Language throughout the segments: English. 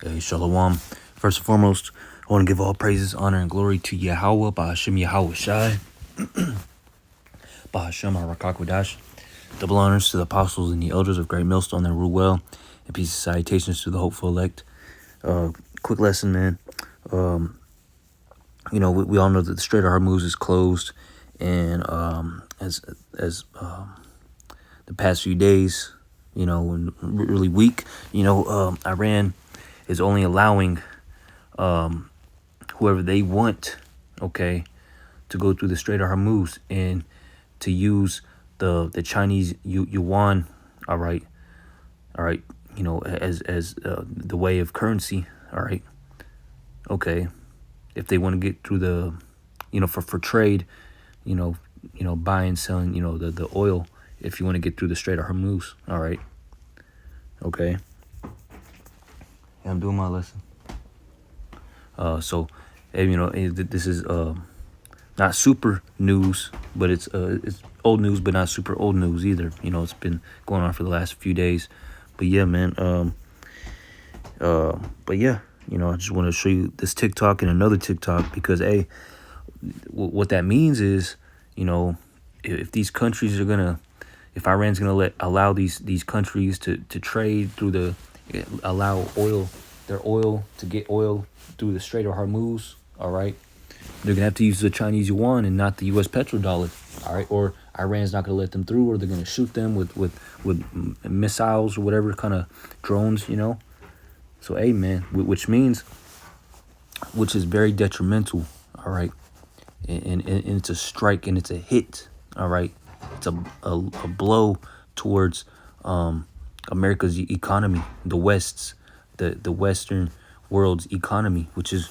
Hey, Shalom. First and foremost, I want to give all praises, honor, and glory to Yahweh, Ba'ashem Yahweh Shai, Ba'ashem Harakakwadash. Double honors to the apostles and the elders of Great Millstone that rule well, and peace and salutations to the hopeful elect. Quick lesson, man. We all know that the Strait of Hormuz is closed, and as the past few days, and really weak, Iran is only allowing whoever they want, okay, to go through the Strait of Hormuz and to use the Chinese yuan, all right, as the way of currency, all right, okay, if they want to get through the, for trade, buying, selling, the oil, if you want to get through the Strait of Hormuz, all right, okay. Yeah, I'm doing my lesson. This is not super news, but it's old news, but not super old news either. It's been going on for the last few days. But yeah, man. I just want to show you this TikTok and another TikTok because, what that means is, if these countries are if Iran's gonna allow these countries to trade through allow their oil to get oil through the Strait of Hormuz, all right, they're gonna have to use the Chinese yuan and not the U.S. petrodollar, all right, or Iran's not gonna let them through, or they're gonna shoot them with missiles or whatever kind of drones, So, man, which is very detrimental, all right, and it's a strike and it's a hit, all right, it's a blow towards America's economy, the Western world's economy, which is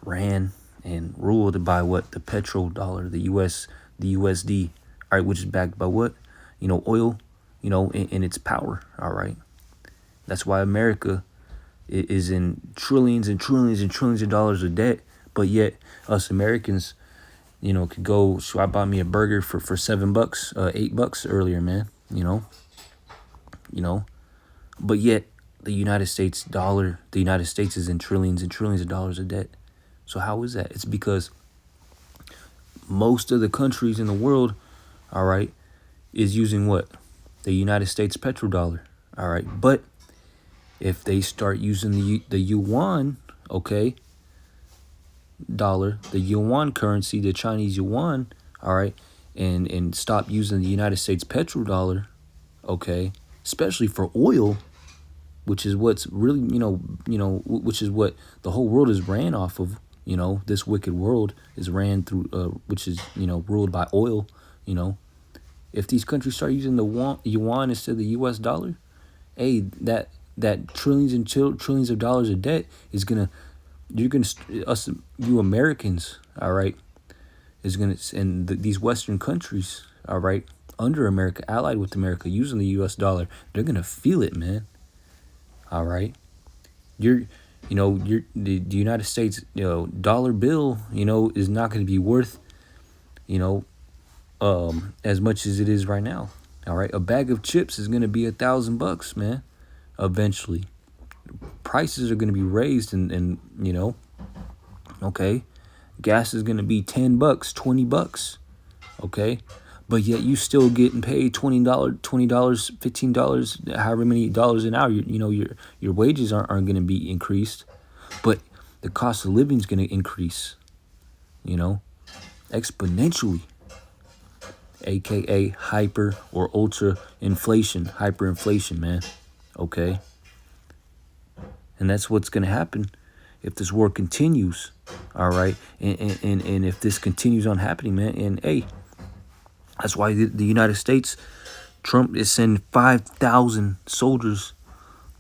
ran and ruled by what? The petrodollar, the USD, all right, which is backed by what? Oil, in its power, all right. That's why America is in trillions and trillions and trillions of dollars of debt, but yet us Americans, could go, so I bought me a burger for $7, $8 earlier, man, but yet the United States is in trillions and trillions of dollars of debt. So how is that? It's because most of the countries in the world, all right, is using what? The United States petrodollar, all right. But if they start using the yuan, okay, dollar, the yuan currency, the Chinese yuan, all right, and stop using the United States petrodollar, okay, especially for oil, which is what's really, which is what the whole world is ran off of. This wicked world is ran through, which is, ruled by oil. If these countries start using the yuan instead of the U.S. dollar, that trillions and trillions of dollars of debt is you Americans, all right, and these Western countries, all right, under America, allied with America, using the U.S. dollar, they're gonna feel it, man. All right, the United States, dollar bill, is not going to be worth, as much as it is right now. All right, a bag of chips is going to be $1,000, man. Eventually, prices are going to be raised, and okay, gas is going to be $10, $20, okay. But yet you still getting paid $20, $15, however many dollars an hour. Your wages aren't going to be increased, but the cost of living is going to increase, exponentially, aka hyper or ultra inflation, hyperinflation, man. Okay, and that's what's going to happen if this war continues. All right, and if this continues on happening, man, and that's why the United States, Trump is sending 5,000 soldiers,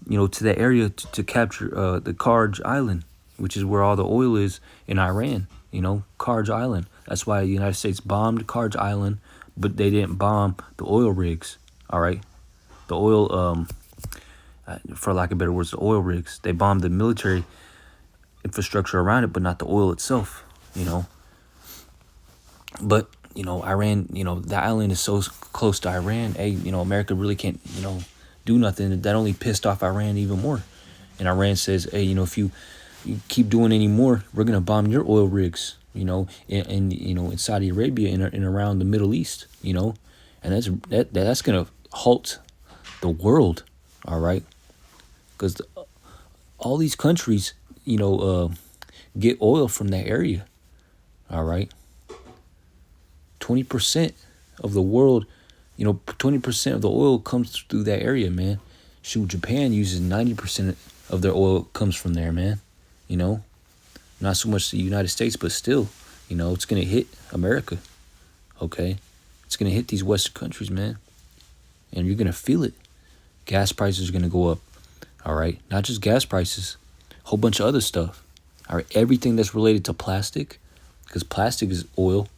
to that area to capture the Karj Island, which is where all the oil is in Iran, Karj Island. That's why the United States bombed Karj Island, but they didn't bomb the oil rigs, all right? The oil, for lack of better words, the oil rigs. They bombed the military infrastructure around it, but not the oil itself, But Iran, the island is so close to Iran. America really can't, do nothing. That only pissed off Iran even more. And Iran says, hey, if you keep doing any more, we're gonna bomb your oil rigs, and in Saudi Arabia and around the Middle East, and that's gonna halt the world, all right, because all these countries, get oil from that area, all right. 20% of the world, 20% of the oil comes through that area, man. Shoot, Japan uses 90% of their oil comes from there, man. Not so much the United States, but still, it's gonna hit America. Okay, it's gonna hit these Western countries, man, and you're gonna feel it. Gas prices are gonna go up. All right, not just gas prices, a whole bunch of other stuff. All right, everything that's related to plastic, because plastic is oil,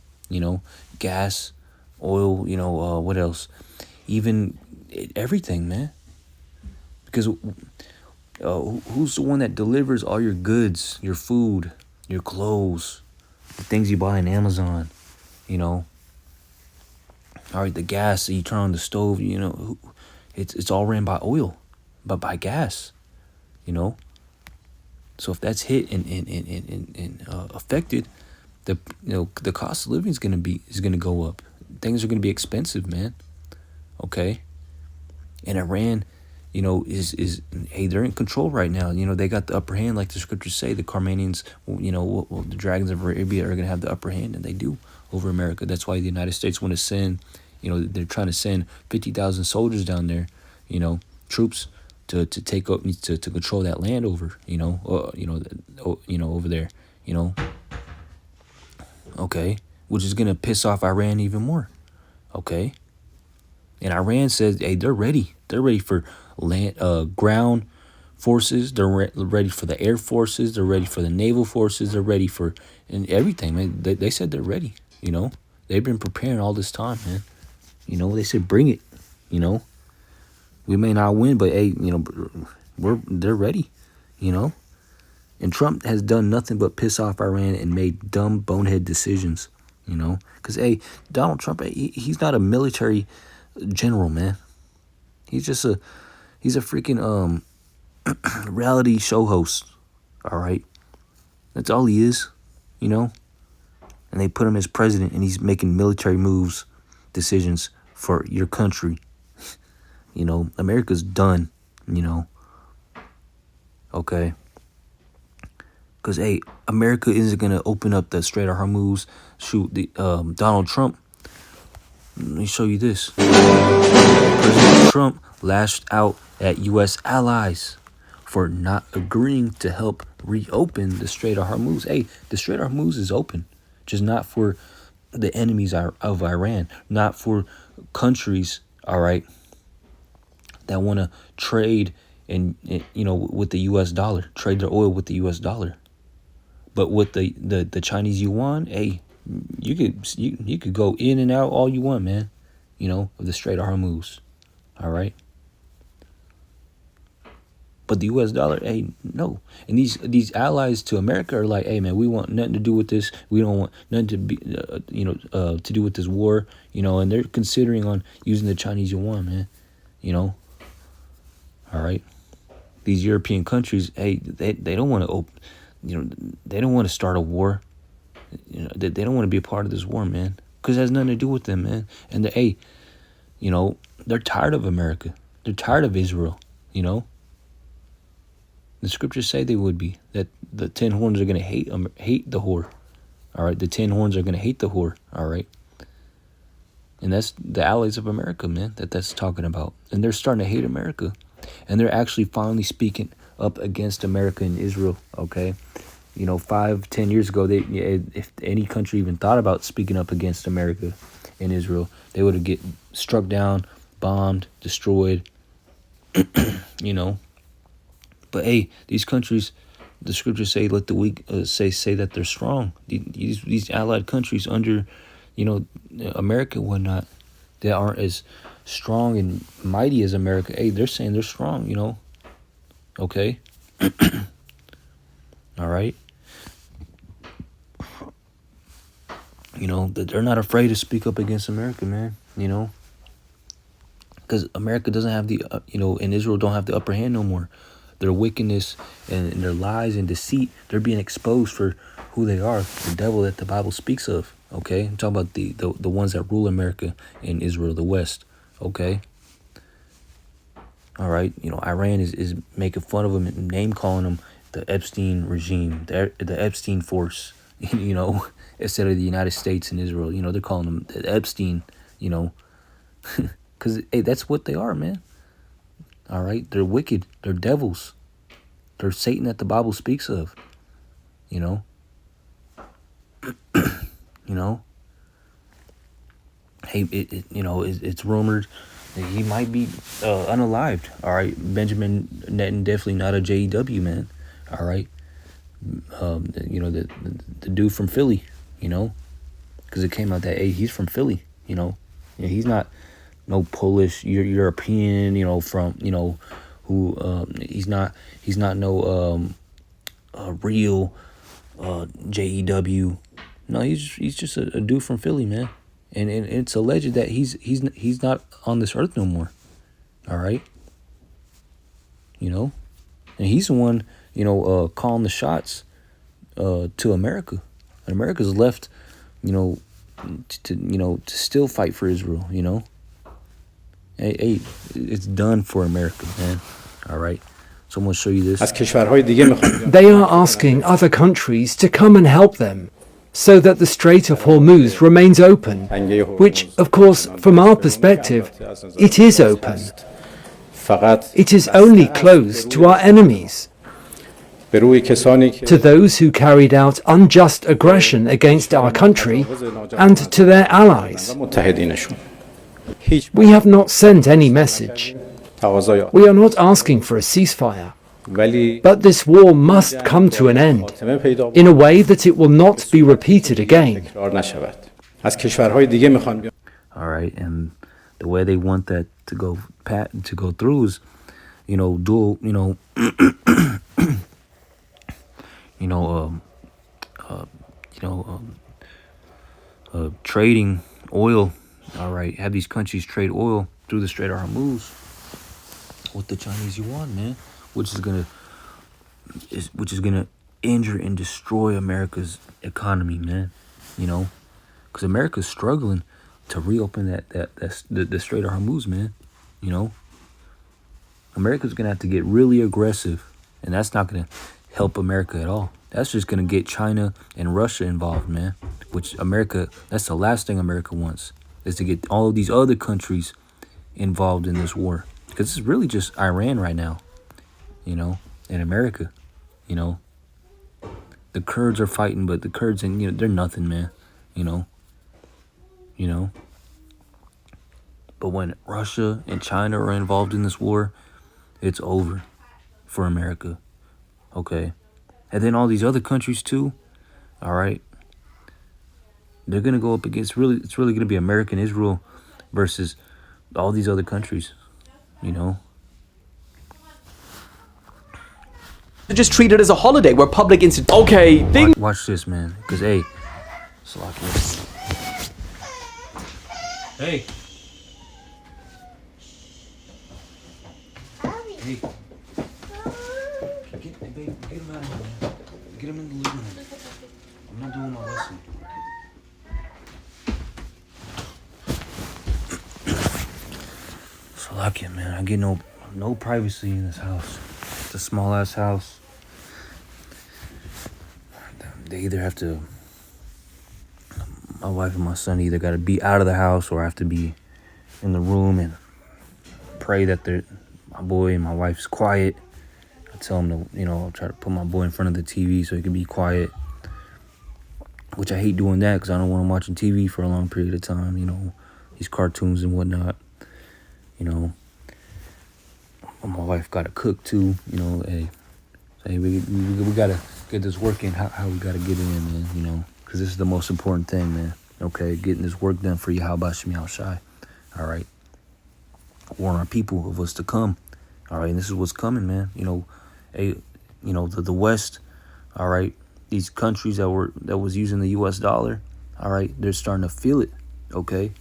gas, oil, what else? Even everything, man. Because who's the one that delivers all your goods, your food, your clothes, the things you buy on Amazon, All right, the gas that you turn on the stove, it's all ran by oil, but by gas, So if that's hit and affected, the cost of living is gonna go up. Things are gonna be expensive, man. Okay, and Iran, is hey, they're in control right now. They got the upper hand, like the scriptures say. The Carmanians, the dragons of Arabia are gonna have the upper hand, and they do over America. That's why the United States want to send, they're trying to send 50,000 soldiers down there, troops to take up to control that land over, over there, okay, which is gonna piss off Iran even more, okay. And Iran says, hey, they're ready. They're ready for land, ground forces. They're ready for the air forces. They're ready for the naval forces. They're ready for everything, man. They said they're ready. They've been preparing all this time, man. They said bring it. We may not win, but hey, they're ready. And Trump has done nothing but piss off Iran and made dumb bonehead decisions. Because hey, Donald Trump, he's not a military general, man. He's a freaking reality show host. All right, that's all he is, And they put him as president, and he's making military moves, decisions for your country. America's done. Okay. Because hey, America isn't gonna open up the Strait of Hormuz. Shoot, the Donald Trump. Let me show you this. President Trump lashed out at U.S. allies for not agreeing to help reopen the Strait of Hormuz. Hey, the Strait of Hormuz is open, just not for the enemies of Iran, not for countries, all right, that want to trade with the U.S. dollar, trade their oil with the U.S. dollar. But with the Chinese yuan, hey, you could go in and out all you want, man. Of the Strait of Hormuz. All right. But the U.S. dollar, hey, no. And these allies to America are like, hey, man, we want nothing to do with this. We don't want nothing to be, to do with this war. And they're considering on using the Chinese yuan, man. All right. These European countries, hey, they don't want to open. They don't want to start a war. They don't want to be a part of this war, man, because it has nothing to do with them, man. And they're tired of America. They're tired of Israel. The scriptures say they would be, that the 10 horns are going to hate the whore. All right, the 10 horns are going to hate the whore. All right, and that's the allies of America, man. That's talking about, and they're starting to hate America, and they're actually finally speaking up against America and Israel. Okay. 5-10 years ago, if any country even thought about speaking up against America and Israel, they would have get struck down, bombed, destroyed. But hey, these countries, the scriptures say, let the weak say that they're strong. These allied countries under, America and whatnot, that aren't as strong and mighty as America. Hey, they're saying they're strong. Okay. All right. That they're not afraid to speak up against America, man. Because America doesn't have the, and Israel don't have the upper hand no more. their wickedness and their lies and deceit, they're being exposed for who they are, the devil that the Bible speaks of. Okay, I'm talking about the ones that rule America and Israel, the West. Okay. All right, Iran is making fun of them and name calling them the Epstein regime, the Epstein force, instead of the United States and Israel. They're calling them the Epstein, because, hey, that's what they are, man. All right, they're wicked. They're devils. They're Satan that the Bible speaks of, you know. Hey, it's rumored that he might be unalived. All right, Benjamin Netanyahu, definitely not a JEW man. All right, the dude from Philly, because it came out that he's from Philly. He's not no Polish, European. From who he's not no real JEW. No, he's just a dude from Philly, man. And it's alleged that he's not on this earth no more. All right. And he's the one, calling the shots to America. And America's left, to still fight for Israel, Hey, it's done for America, man. All right. So I'm going to show you this. They are asking other countries to come and help them, so that the Strait of Hormuz remains open, which, of course, from our perspective, it is open. It is only closed to our enemies, to those who carried out unjust aggression against our country, and to their allies. We have not sent any message. We are not asking for a ceasefire. But this war must come to an end in a way that it will not be repeated again. All right, and the way they want that to go through is, dual, trading oil. All right, have these countries trade oil through the Strait of Hormuz with the Chinese yuan, man. Which is gonna injure and destroy America's economy, man. Because America's struggling to reopen the Strait of Hormuz, man. America's gonna have to get really aggressive, and that's not gonna help America at all. That's just gonna get China and Russia involved, man. Which that's the last thing America wants, is to get all of these other countries involved in this war. Because it's really just Iran right now. In America, the Kurds are fighting, but the Kurds, and they're nothing, man, but when Russia and China are involved in this war, it's over for America. Okay. And then all these other countries too. All right. They're going to go up against, it's really going to be America and Israel versus all these other countries, Just treat it as a holiday where public Okay, watch this, man. Because, hey, hey. Hey. Get him out of here, man. Get him in the living room. I'm not doing my lesson. Salakia, man. I get no privacy in this house. It's a small ass house. They either have to, my wife and my son either got to be out of the house or I have to be in the room and pray that my boy and my wife's quiet. I tell them to, I'll try to put my boy in front of the TV so he can be quiet. Which I hate doing that because I don't want him watching TV for a long period of time, these cartoons and whatnot, My wife got to cook too, hey, we got to get this work in, how we got to get in, man, because this is the most important thing, man, okay, getting this work done for Yahweh Shem Yahushai, all right, warn our people of what's to come, all right, and this is what's coming, man, hey, the West, all right, these countries that was using the U.S. dollar, all right, they're starting to feel it, okay,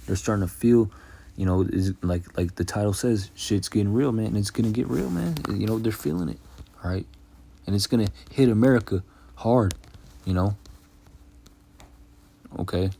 they're starting to feel, you know, is like the title says, shit's getting real, man. And it's gonna get real, man. You know, they're feeling it, all right? And it's gonna hit America hard, you know. Okay.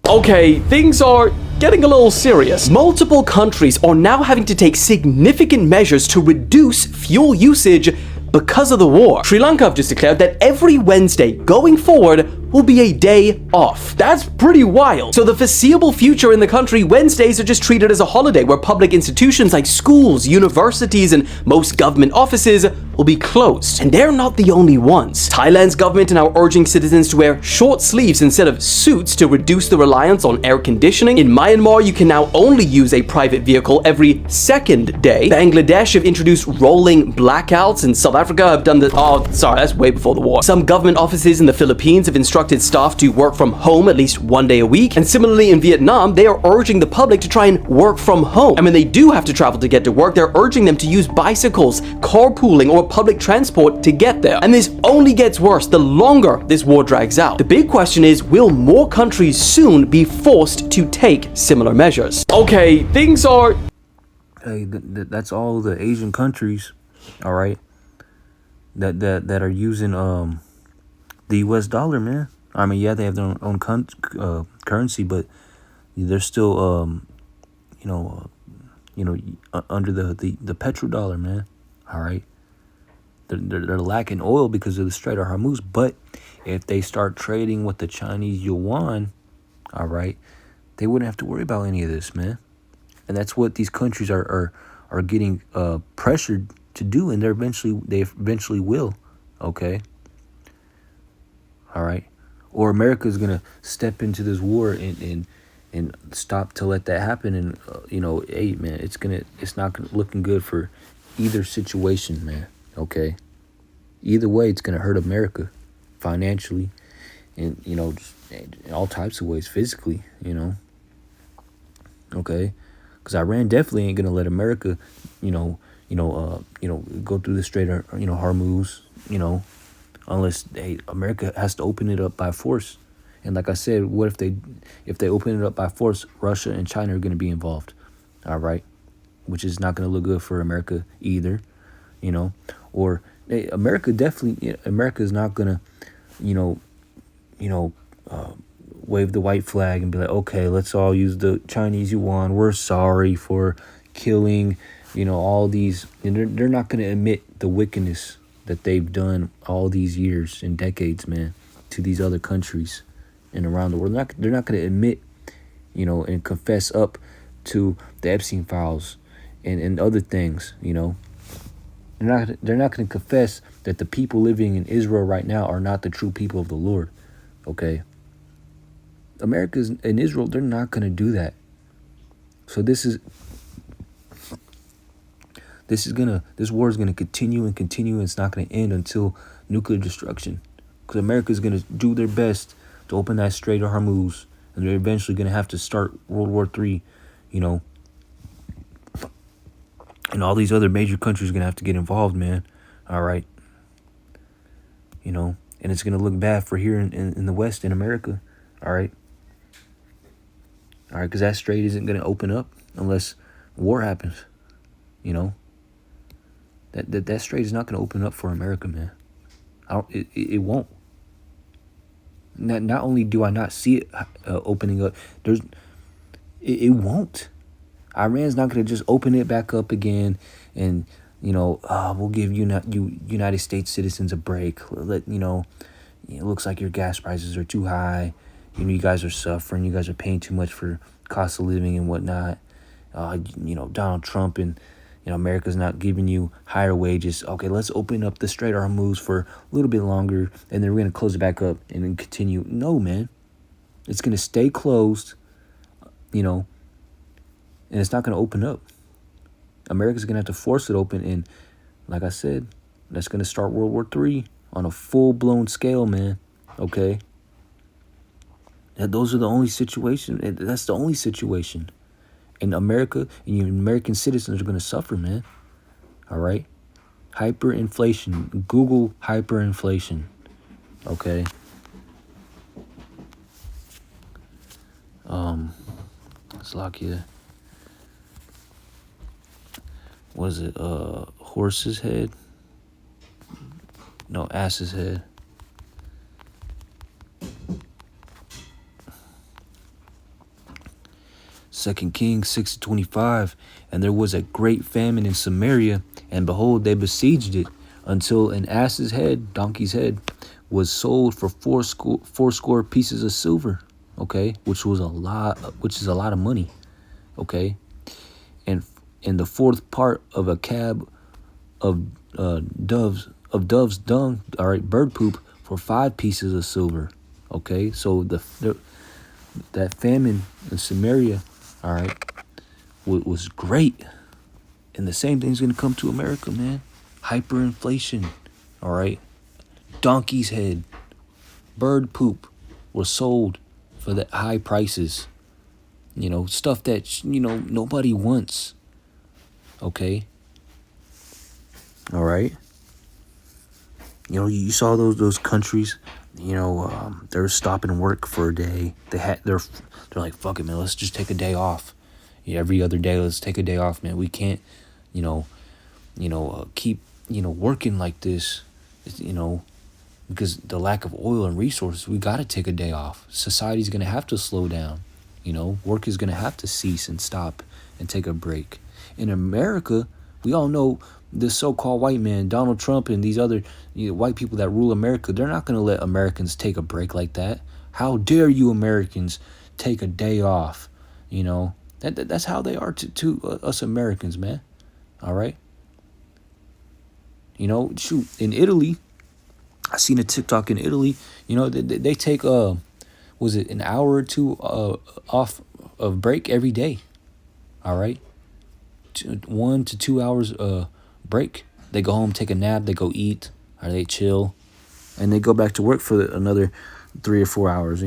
Okay, things are getting a little serious. Multiple countries are now having to take significant measures to reduce fuel usage because of the war. Sri Lanka have just declared that every Wednesday going forward will be a day off. That's pretty wild. So the foreseeable future in the country, Wednesdays are just treated as a holiday where public institutions like schools, universities, and most government offices will be closed. And they're not the only ones. Thailand's government are now urging citizens to wear short sleeves instead of suits to reduce the reliance on air conditioning. In Myanmar, you can now only use a private vehicle every second day. Bangladesh have introduced rolling blackouts, and South Africa have done the— oh, sorry, that's way before the war. Some government offices in the Philippines have instructed staff to work from home at least one day a week. And similarly in Vietnam, they are urging the public to try and work from home. And when they do have to travel to get to work, they're urging them to use bicycles, carpooling, or public transport to get there. And this only gets worse the longer this war drags out. The big question is, will more countries soon be forced to take similar measures? Okay, things are— Hey, that's all the Asian countries, all right, that are using the U.S. dollar, man. I mean, yeah, they have their own currency, but they're still under the petrodollar, man. All right, they're lacking oil because of the Strait of Hormuz. But if they start trading with the Chinese yuan, all right, they wouldn't have to worry about any of this, man. And that's what these countries are getting pressured to do, and they eventually will. Okay. All right. Or America's gonna step into this war and stop to let that happen. And hey, man, it's not looking good for either situation, man. Okay. Either way, it's gonna hurt America financially, and just in all types of ways, physically. Okay. Because Iran definitely ain't gonna let America, go through the Strait of Hormuz, unless America has to open it up by force. And like I said, what if they open it up by force? Russia and China are going to be involved, all right, which is not going to look good for America either, Or America is not going to, wave the white flag and be like, okay, let's all use the Chinese yuan. We're sorry for killing, all these. And they're not going to admit the wickedness that they've done all these years and decades, man, to these other countries and around the world. They're not going to admit, and confess up to the Epstein files and other things, They're not going to confess that the people living in Israel right now are not the true people of the Lord, okay? America's in Israel, they're not going to do that. So this war is gonna continue and continue, and it's not gonna end until nuclear destruction. Because America is gonna do their best to open that Strait of Hormuz, and they're eventually gonna have to start World War III, and all these other major countries are gonna have to get involved, man. All right, and it's gonna look bad for here in the West, in America. All right, because that strait isn't gonna open up unless war happens, That strait is not going to open up for America, man. It won't. Not only do I not see it opening up, it won't. Iran's not going to just open it back up again, and we'll give United States citizens a break. It looks like your gas prices are too high. You guys are suffering. You guys are paying too much for cost of living and whatnot. Donald Trump and America's not giving you higher wages. Okay, let's open up the Strait of Hormuz for a little bit longer, and then we're going to close it back up and then continue. No, man. It's going to stay closed, and it's not going to open up. America's going to have to force it open, and like I said, that's going to start World War III on a full-blown scale, man. Okay? Those are the only situation. That's the only situation. And America and your American citizens are going to suffer, man. All right? Hyperinflation. Google hyperinflation. Okay? Slovakia. Was it horse's head? No, ass's head. Second Kings 6:25, and there was a great famine in Samaria, and behold, they besieged it until an ass's head, donkey's head, was sold for fourscore pieces of silver. Okay, which is a lot of money. Okay, and in the fourth part of a cab of dove's dung, all right, bird poop, for 5 pieces of silver. Okay, so that famine in Samaria, all right, was great, and the same thing's gonna come to America, man. Hyperinflation, all right. Donkey's head, bird poop was sold for the high prices. You know, stuff that nobody wants. Okay. All right. You know, you saw those countries. You know, they're stopping work for a day. They're like, fuck it, man. Let's just take a day off. Yeah, every other day, let's take a day off, man. We can't, keep working like this. Because the lack of oil and resources, we got to take a day off. Society's gonna have to slow down. Work is gonna have to cease and stop and take a break. In America, we all know this so-called white man, Donald Trump, and these other white people that rule America, they're not going to let Americans take a break like that. How dare you Americans take a day off? That's how they are to us Americans, man. All right. Shoot, in Italy, I seen a TikTok in Italy. They take was it an hour or two off of break every day. All right. 1 to 2 hours break. They go home, take a nap, they go eat, or they chill, and they go back to work for another 3 or 4 hours.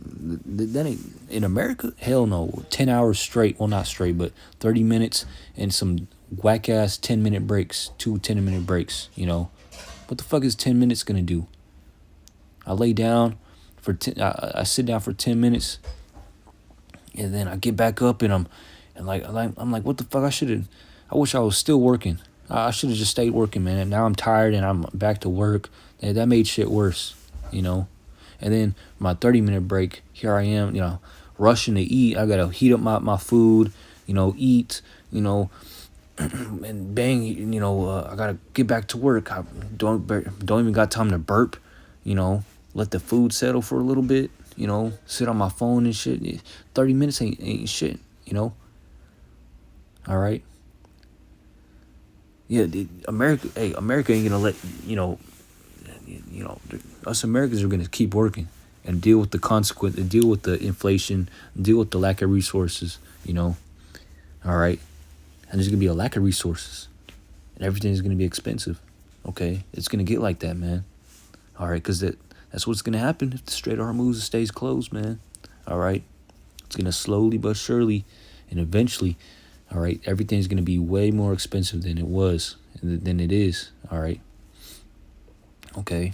That ain't in America. Hell no. 10 hours straight. Well, not straight, but 30 minutes and some whack ass 10-minute breaks. 2 10-minute breaks. What the fuck is 10 minutes gonna do? I lay down for I sit down for 10 minutes. And then I get back up and I'm like, what the fuck? I wish I was still working. I should have just stayed working, man. And now I'm tired and I'm back to work. And that made shit worse, And then my 30-minute break, here I am, rushing to eat. I gotta heat up my food, eat, and bang, I gotta get back to work. I don't even got time to burp, let the food settle for a little bit. Sit on my phone and shit. 30 minutes ain't shit, All right. Yeah, America ain't gonna let, us Americans are gonna keep working and deal with the consequence, and deal with the inflation, deal with the lack of resources, All right. And there's gonna be a lack of resources and everything's gonna be expensive. Okay. It's gonna get like that, man. All right. Because that's what's going to happen if the Strait of Hormuz stays closed, man. All right? It's going to slowly but surely and eventually, all right, everything's going to be way more expensive than it was, than it is, all right? Okay?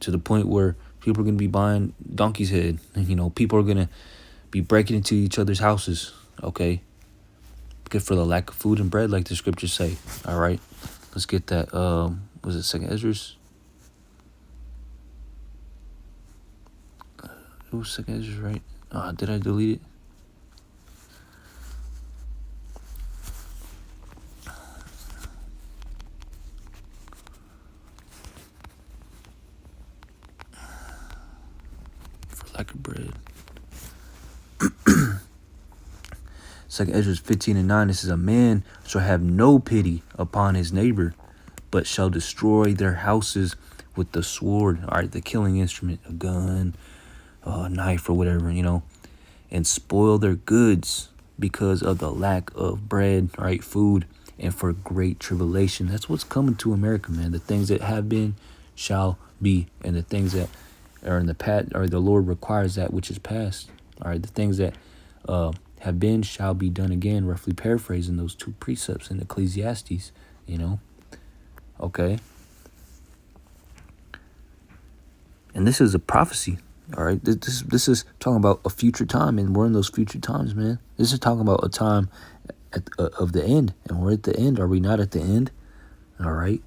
To the point where people are going to be buying donkey's head. People are going to be breaking into each other's houses, okay? Because for the lack of food and bread, like the scriptures say, all right? Let's get that, was it 2nd Esdras? It was 2nd Esdras, right? Did I delete it? For lack of bread. 2nd Esdras 15:9. It says, a man shall have no pity upon his neighbor, but shall destroy their houses with the sword. All right, the killing instrument, a gun, a knife or whatever, and spoil their goods because of the lack of bread, right, food, and for great tribulation. That's what's coming to America, man. The things that have been shall be, and the things that are in the past, or the Lord requires that which is past. All right, the things that have been shall be done again, roughly paraphrasing those 2 precepts in Ecclesiastes, Okay. And this is a prophecy. All right, this is talking about a future time, and we're in those future times, man. This is talking about a time of the end, and we're at the end. Are we not at the end? All right,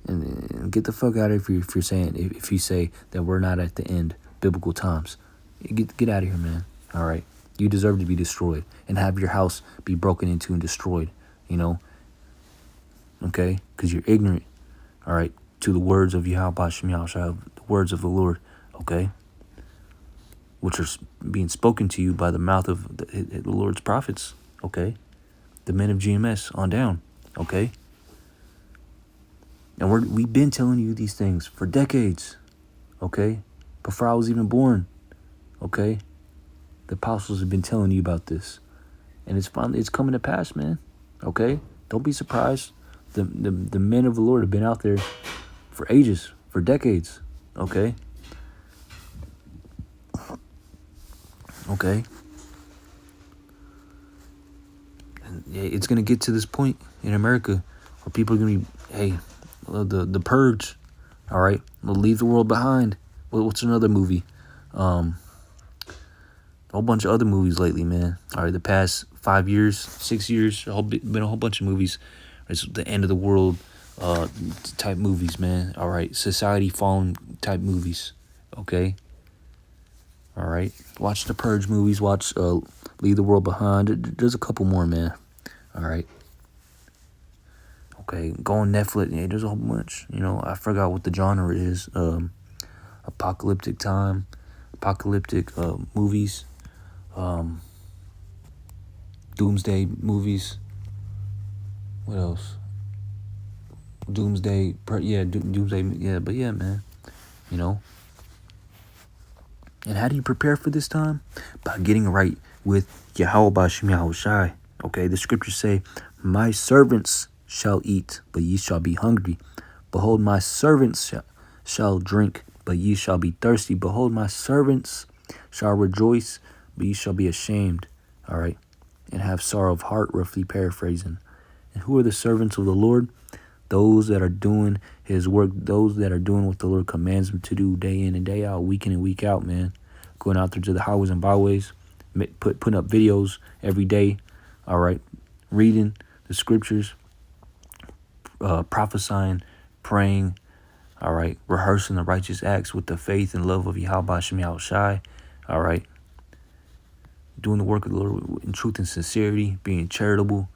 and get the fuck out of here if you're saying, if you say that we're not at the end, biblical times. Get out of here, man. All right, you deserve to be destroyed and have your house be broken into and destroyed. You know, okay, because you're ignorant. All right, to the words of Yahweh Shem Yahushua, the words of the Lord. Okay, which are being spoken to you by the mouth of the Lord's prophets. Okay, the men of GMS on down. Okay, and we've been telling you these things for decades. Okay, before I was even born. Okay, the apostles have been telling you about this, and it's coming to pass, man. Okay, don't be surprised. The men of the Lord have been out there for ages, for decades. Okay. Okay. And yeah, it's gonna get to this point in America where people are gonna be, hey, the purge. All right, we'll leave the world behind. What's another movie? A whole bunch of other movies lately, man. All right, the past 5 years, 6 years, been a whole bunch of movies. It's the end of the world type movies, man. All right, society falling type movies. Okay. All right, watch the Purge movies. Watch Leave the World Behind. There's a couple more, man. All right. Okay, go on Netflix. Yeah, there's a whole bunch. You know, I forgot what the genre is. Apocalyptic time, apocalyptic movies, doomsday movies. What else? Doomsday. Doomsday. Yeah, but yeah, man. You know. And how do you prepare for this time? By getting right with Yahweh Shem Yahushai. Okay, the scriptures say, my servants shall eat, but ye shall be hungry. Behold, my servants shall drink, but ye shall be thirsty. Behold, my servants shall rejoice, but ye shall be ashamed. All right, and have sorrow of heart, roughly paraphrasing. And who are the servants of the Lord? Those that are doing his work, those that are doing what the Lord commands them to do day in and day out, week in and week out, man. Going out there to the highways and byways, putting up videos every day, all right. Reading the scriptures, prophesying, praying, all right. Rehearsing the righteous acts with the faith and love of Yahweh Shem Yahushai, all right. Doing the work of the Lord in truth and sincerity, being charitable,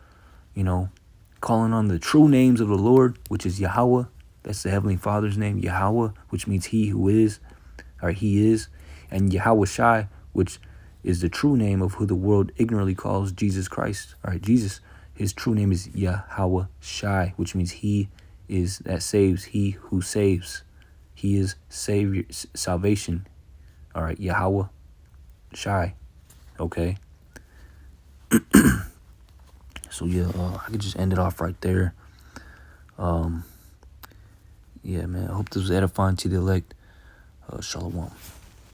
you know. Calling on the true names of the Lord, which is Yahweh. That's the Heavenly Father's name, Yahweh, which means he who is, or he is. And Yahweh Shai, which is the true name of who the world ignorantly calls Jesus Christ. All right, Jesus, his true name is Yahweh Shai, which means he is that saves, he who saves. He is Savior, salvation. All right, Yahweh Shai. Okay. So yeah, I could just end it off right there. Yeah, man. I hope this was edifying to the elect. Shalom.